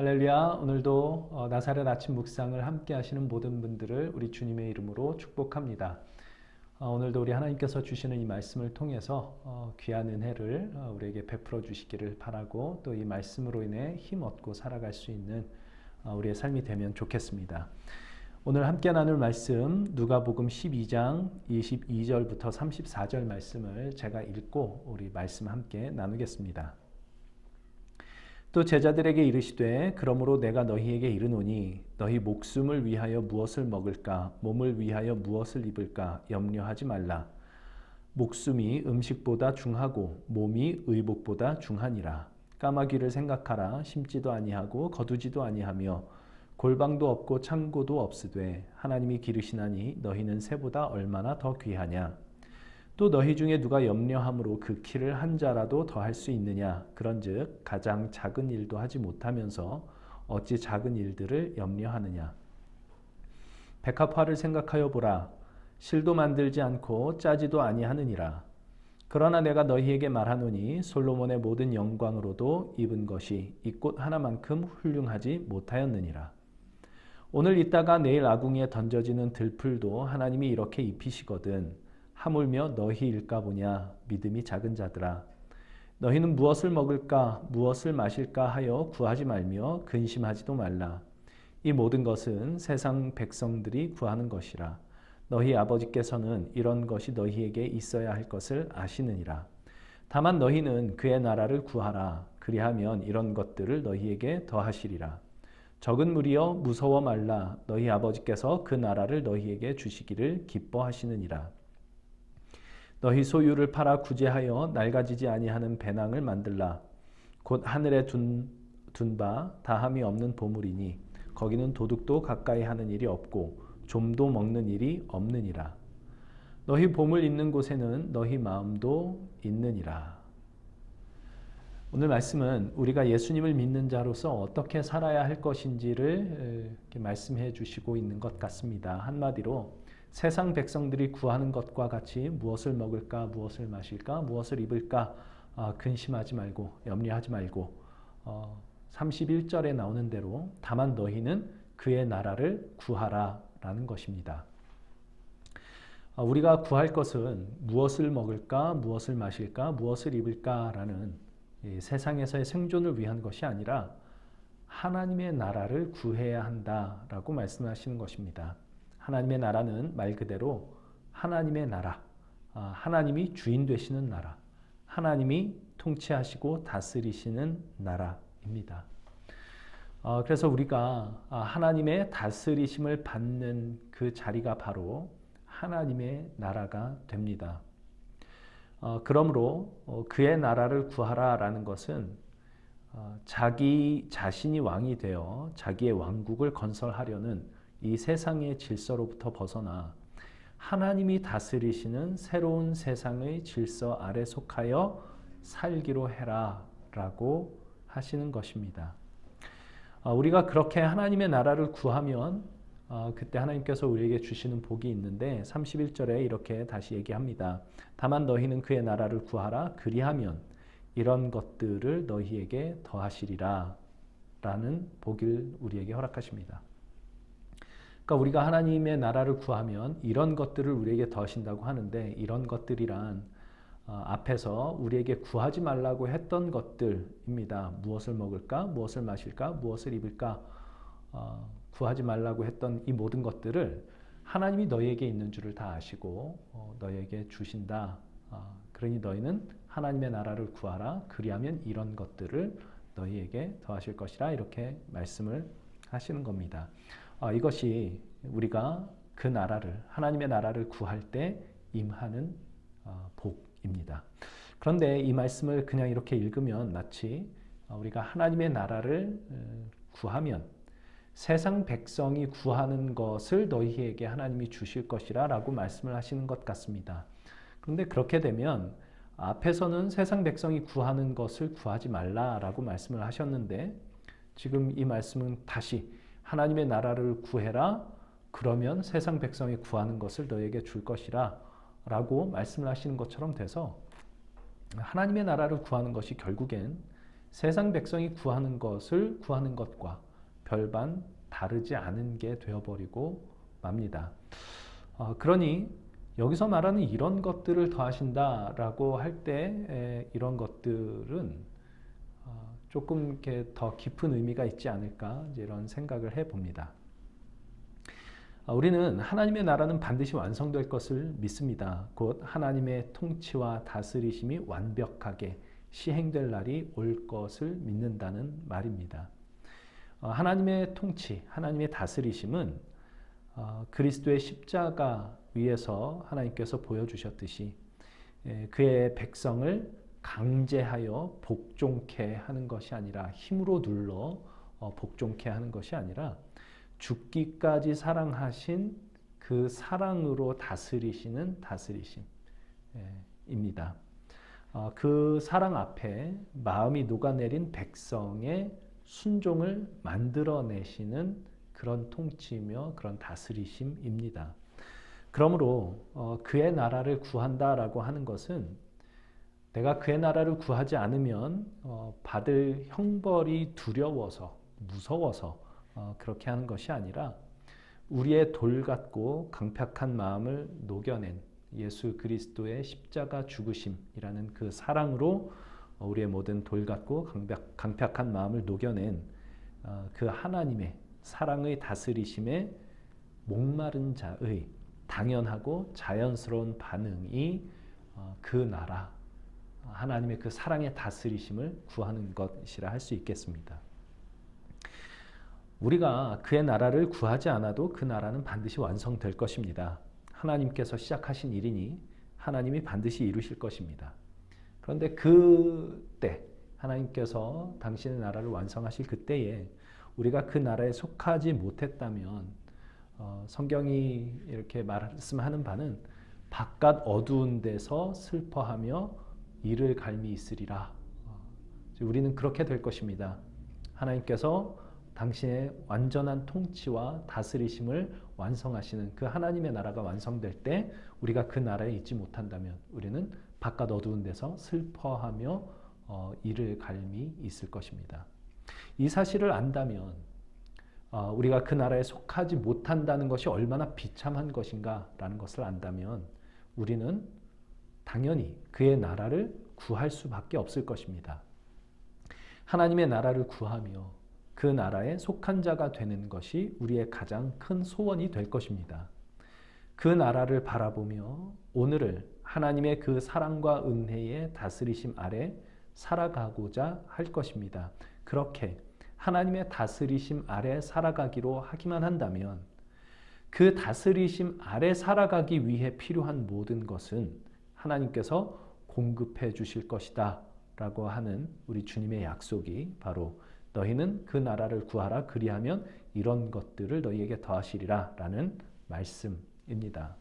할렐루야. 오늘도 나사렛 아침 묵상을 함께 하시는 모든 분들을 우리 주님의 이름으로 축복합니다. 오늘도 우리 하나님께서 주시는 이 말씀을 통해서 귀한 은혜를 우리에게 베풀어 주시기를 바라고, 또 이 말씀으로 인해 힘 얻고 살아갈 수 있는 우리의 삶이 되면 좋겠습니다. 오늘 함께 나눌 말씀 누가복음 12장 22절부터 34절 말씀을 제가 읽고 우리 말씀 함께 나누겠습니다. 또 제자들에게 이르시되 그러므로 내가 너희에게 이르노니 너희 목숨을 위하여 무엇을 먹을까 몸을 위하여 무엇을 입을까 염려하지 말라. 목숨이 음식보다 중하고 몸이 의복보다 중하니라. 까마귀를 생각하라. 심지도 아니하고 거두지도 아니하며 골방도 없고 창고도 없으되 하나님이 기르시나니 너희는 새보다 얼마나 더 귀하냐. 또 너희 중에 누가 염려함으로 그 키를 한 자라도 더할 수 있느냐. 그런즉 가장 작은 일도 하지 못하면서 어찌 작은 일들을 염려하느냐. 백합화를 생각하여 보라. 실도 만들지 않고 짜지도 아니하느니라. 그러나 내가 너희에게 말하노니 솔로몬의 모든 영광으로도 입은 것이 이 꽃 하나만큼 훌륭하지 못하였느니라. 오늘 있다가 내일 아궁이에 던져지는 들풀도 하나님이 이렇게 입히시거든 하물며 너희일까 보냐. 믿음이 작은 자들아. 너희는 무엇을 먹을까 무엇을 마실까 하여 구하지 말며 근심하지도 말라. 이 모든 것은 세상 백성들이 구하는 것이라. 너희 아버지께서는 이런 것이 너희에게 있어야 할 것을 아시느니라. 다만 너희는 그의 나라를 구하라. 그리하면 이런 것들을 너희에게 더하시리라. 적은 무리여 무서워 말라. 너희 아버지께서 그 나라를 너희에게 주시기를 기뻐하시느니라. 너희 소유를 팔아 구제하여 낡아지지 아니하는 배낭을 만들라. 곧 하늘에 둔 바 다함이 없는 보물이니 거기는 도둑도 가까이 하는 일이 없고 좀도 먹는 일이 없느니라. 너희 보물 있는 곳에는 너희 마음도 있느니라. 오늘 말씀은 우리가 예수님을 믿는 자로서 어떻게 살아야 할 것인지를 이렇게 말씀해 주시고 있는 것 같습니다. 한마디로 세상 백성들이 구하는 것과 같이 무엇을 먹을까, 무엇을 마실까, 무엇을 입을까 근심하지 말고 염려하지 말고 31절에 나오는 대로 다만 너희는 그의 나라를 구하라 라는 것입니다. 우리가 구할 것은 무엇을 먹을까, 무엇을 마실까, 무엇을 입을까 라는 세상에서의 생존을 위한 것이 아니라 하나님의 나라를 구해야 한다라고 말씀하시는 것입니다. 하나님의 나라는 말 그대로 하나님의 나라, 하나님이 주인 되시는 나라, 하나님이 통치하시고 다스리시는 나라입니다. 그래서 우리가 하나님의 다스리심을 받는 그 자리가 바로 하나님의 나라가 됩니다. 그러므로 그의 나라를 구하라라는 것은 자기 자신이 왕이 되어 자기의 왕국을 건설하려는 이 세상의 질서로부터 벗어나 하나님이 다스리시는 새로운 세상의 질서 아래 속하여 살기로 해라 라고 하시는 것입니다. 우리가 그렇게 하나님의 나라를 구하면 그때 하나님께서 우리에게 주시는 복이 있는데 31절에 이렇게 다시 얘기합니다. 다만 너희는 그의 나라를 구하라. 그리하면 이런 것들을 너희에게 더하시리라 라는 복을 우리에게 허락하십니다. 그러니까 우리가 하나님의 나라를 구하면 이런 것들을 우리에게 더하신다고 하는데, 이런 것들이란 앞에서 우리에게 구하지 말라고 했던 것들입니다. 무엇을 먹을까, 무엇을 마실까, 무엇을 입을까 구하지 말라고 했던 이 모든 것들을 하나님이 너희에게 있는 줄을 다 아시고 너희에게 주신다. 그러니 너희는 하나님의 나라를 구하라. 그리하면 이런 것들을 너희에게 더하실 것이라 이렇게 말씀을 하시는 겁니다. 이것이 우리가 그 나라를 하나님의 나라를 구할 때 임하는 복입니다. 그런데 이 말씀을 그냥 이렇게 읽으면 마치 우리가 하나님의 나라를 구하면 세상 백성이 구하는 것을 너희에게 하나님이 주실 것이라 라고 말씀을 하시는 것 같습니다. 그런데 그렇게 되면 앞에서는 세상 백성이 구하는 것을 구하지 말라라고 말씀을 하셨는데, 지금 이 말씀은 다시 하나님의 나라를 구해라. 그러면 세상 백성이 구하는 것을 너에게 줄 것이라 라고 말씀을 하시는 것처럼 돼서 하나님의 나라를 구하는 것이 결국엔 세상 백성이 구하는 것을 구하는 것과 별반 다르지 않은 게 되어버리고 맙니다. 그러니 여기서 말하는 이런 것들을 더하신다라고 할 때 이런 것들은 조금 이렇게 더 깊은 의미가 있지 않을까 이런 생각을 해봅니다. 우리는 하나님의 나라는 반드시 완성될 것을 믿습니다. 곧 하나님의 통치와 다스리심이 완벽하게 시행될 날이 올 것을 믿는다는 말입니다. 하나님의 통치, 하나님의 다스리심은 그리스도의 십자가 위에서 하나님께서 보여주셨듯이 그의 백성을 강제하여 복종케 하는 것이 아니라 힘으로 눌러 복종케 하는 것이 아니라 죽기까지 사랑하신 그 사랑으로 다스리시는 다스리심입니다. 그 사랑 앞에 마음이 녹아내린 백성의 순종을 만들어내시는 그런 통치며 그런 다스리심입니다. 그러므로 그의 나라를 구한다라고 하는 것은 내가 그의 나라를 구하지 않으면 받을 형벌이 두려워서 무서워서 그렇게 하는 것이 아니라 우리의 돌같고 강팍한 마음을 녹여낸 예수 그리스도의 십자가 죽으심이라는 그 사랑으로 우리의 모든 돌같고 강팍한 마음을 녹여낸 그 하나님의 사랑의 다스리심에 목마른 자의 당연하고 자연스러운 반응이 그 나라, 하나님의 그 사랑의 다스리심을 구하는 것이라 할 수 있겠습니다. 우리가 그의 나라를 구하지 않아도 그 나라는 반드시 완성될 것입니다. 하나님께서 시작하신 일이니 하나님이 반드시 이루실 것입니다. 그런데 그때 하나님께서 당신의 나라를 완성하실 그때에 우리가 그 나라에 속하지 못했다면 성경이 이렇게 말씀하는 바는 바깥 어두운 데서 슬퍼하며 이를 갈미 있으리라. 우리는 그렇게 될 것입니다. 하나님께서 당신의 완전한 통치와 다스리심을 완성하시는 그 하나님의 나라가 완성될 때 우리가 그 나라에 있지 못한다면 우리는 바깥 어두운 데서 슬퍼하며 이를 갈미 있을 것입니다. 이 사실을 안다면 우리가 그 나라에 속하지 못한다는 것이 얼마나 비참한 것인가라는 것을 안다면 우리는 당연히 그의 나라를 구할 수밖에 없을 것입니다. 하나님의 나라를 구하며 그 나라에 속한 자가 되는 것이 우리의 가장 큰 소원이 될 것입니다. 그 나라를 바라보며 오늘을 하나님의 그 사랑과 은혜의 다스리심 아래 살아가고자 할 것입니다. 그렇게 하나님의 다스리심 아래 살아가기로 하기만 한다면 그 다스리심 아래 살아가기 위해 필요한 모든 것은 하나님께서 공급해 주실 것이다 라고 하는 우리 주님의 약속이 바로 너희는 그 나라를 구하라 그리하면 이런 것들을 너희에게 더하시리라 라는 말씀입니다.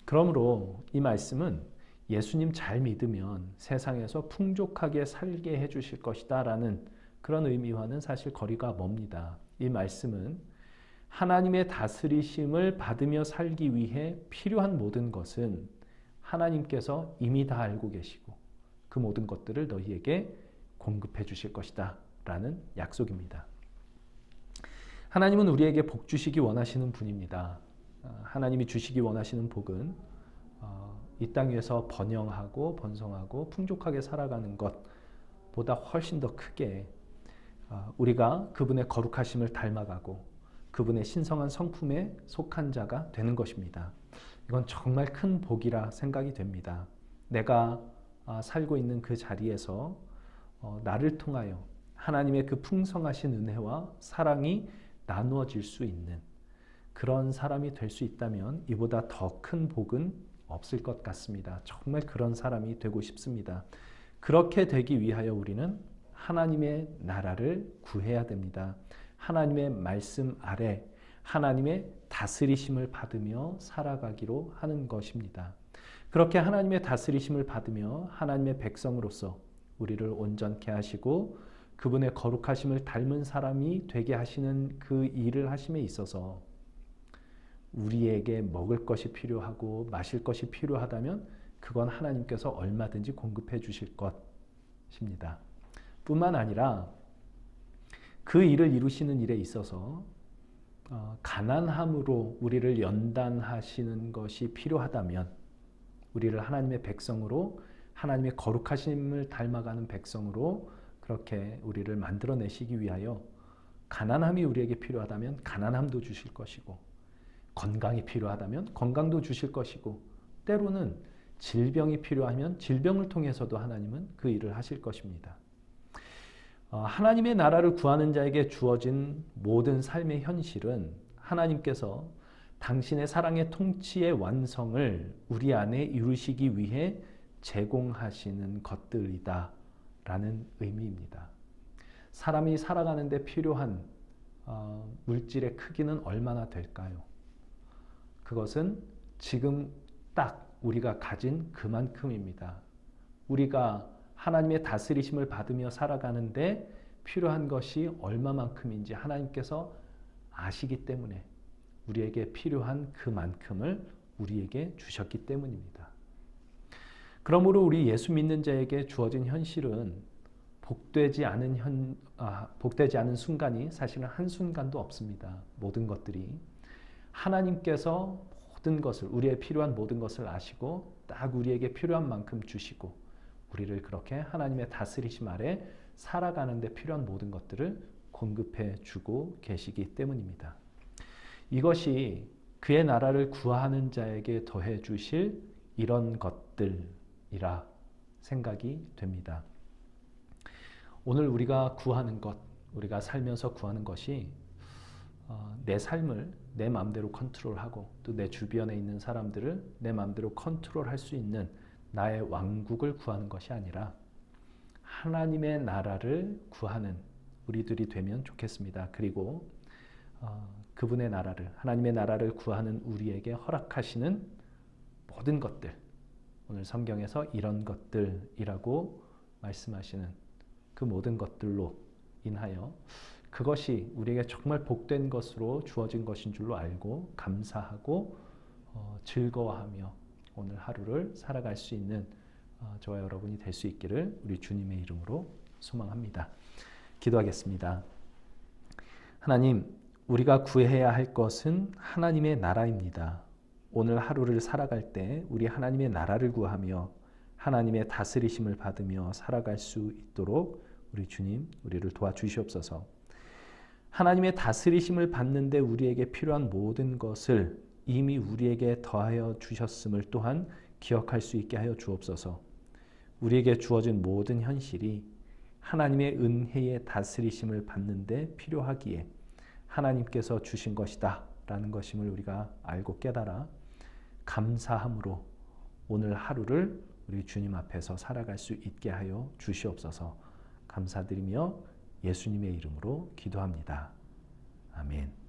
그러므로 이 말씀은 예수님 잘 믿으면 세상에서 풍족하게 살게 해주실 것이다 라는 그런 의미와는 사실 거리가 멉니다. 이 말씀은 하나님의 다스리심을 받으며 살기 위해 필요한 모든 것은 하나님께서 이미 다 알고 계시고 그 모든 것들을 너희에게 공급해 주실 것이다 라는 약속입니다. 하나님은 우리에게 복 주시기 원하시는 분입니다. 하나님이 주시기 원하시는 복은 이 땅 위에서 번영하고 번성하고 풍족하게 살아가는 것보다 훨씬 더 크게 우리가 그분의 거룩하심을 닮아가고 그분의 신성한 성품에 속한 자가 되는 것입니다. 이건 정말 큰 복이라 생각이 됩니다. 내가 살고 있는 그 자리에서 나를 통하여 하나님의 그 풍성하신 은혜와 사랑이 나누어질 수 있는 그런 사람이 될 수 있다면 이보다 더 큰 복은 없을 것 같습니다. 정말 그런 사람이 되고 싶습니다. 그렇게 되기 위하여 우리는 하나님의 나라를 구해야 됩니다. 하나님의 말씀 아래 하나님의 다스리심을 받으며 살아가기로 하는 것입니다. 그렇게 하나님의 다스리심을 받으며 하나님의 백성으로서 우리를 온전케 하시고 그분의 거룩하심을 닮은 사람이 되게 하시는 그 일을 하심에 있어서 우리에게 먹을 것이 필요하고 마실 것이 필요하다면 그건 하나님께서 얼마든지 공급해 주실 것입니다. 뿐만 아니라 그 일을 이루시는 일에 있어서 가난함으로 우리를 연단하시는 것이 필요하다면, 우리를 하나님의 백성으로, 하나님의 거룩하심을 닮아가는 백성으로 그렇게 우리를 만들어내시기 위하여 가난함이 우리에게 필요하다면 가난함도 주실 것이고, 건강이 필요하다면 건강도 주실 것이고, 때로는 질병이 필요하면 질병을 통해서도 하나님은 그 일을 하실 것입니다. 하나님의 나라를 구하는 자에게 주어진 모든 삶의 현실은 하나님께서 당신의 사랑의 통치의 완성을 우리 안에 이루시기 위해 제공하시는 것들이다 라는 의미입니다. 사람이 살아가는 데 필요한 물질의 크기는 얼마나 될까요? 그것은 지금 딱 우리가 가진 그만큼입니다. 우리가 하나님의 다스리심을 받으며 살아가는데 필요한 것이 얼마만큼인지 하나님께서 아시기 때문에 우리에게 필요한 그만큼을 우리에게 주셨기 때문입니다. 그러므로 우리 예수 믿는 자에게 주어진 현실은 복되지 않은 순간이 사실은 한순간도 없습니다. 모든 것들이 하나님께서 모든 것을, 우리의 필요한 모든 것을 아시고 딱 우리에게 필요한 만큼 주시고 우리를 그렇게 하나님의 다스리심 아래 살아가는 데 필요한 모든 것들을 공급해 주고 계시기 때문입니다. 이것이 그의 나라를 구하는 자에게 더해 주실 이런 것들이라 생각이 됩니다. 오늘 우리가 구하는 것, 우리가 살면서 구하는 것이 내 삶을 내 마음대로 컨트롤하고 또 내 주변에 있는 사람들을 내 마음대로 컨트롤할 수 있는 나의 왕국을 구하는 것이 아니라 하나님의 나라를 구하는 우리들이 되면 좋겠습니다. 그리고 그분의 나라를, 하나님의 나라를 구하는 우리에게 허락하시는 모든 것들, 오늘 성경에서 이런 것들이라고 말씀하시는 그 모든 것들로 인하여 그것이 우리에게 정말 복된 것으로 주어진 것인 줄로 알고 감사하고 즐거워하며 오늘 하루를 살아갈 수 있는 저와 여러분이 될 수 있기를 우리 주님의 이름으로 소망합니다. 기도하겠습니다. 하나님, 우리가 구해야 할 것은 하나님의 나라입니다. 오늘 하루를 살아갈 때 우리 하나님의 나라를 구하며 하나님의 다스리심을 받으며 살아갈 수 있도록 우리 주님, 우리를 도와주시옵소서. 하나님의 다스리심을 받는데 우리에게 필요한 모든 것을 이미 우리에게 더하여 주셨음을 또한 기억할 수 있게 하여 주옵소서. 우리에게 주어진 모든 현실이 하나님의 은혜의 다스리심을 받는데 필요하기에 하나님께서 주신 것이다 라는 것임을 우리가 알고 깨달아 감사함으로 오늘 하루를 우리 주님 앞에서 살아갈 수 있게 하여 주시옵소서. 감사드리며 예수님의 이름으로 기도합니다. 아멘.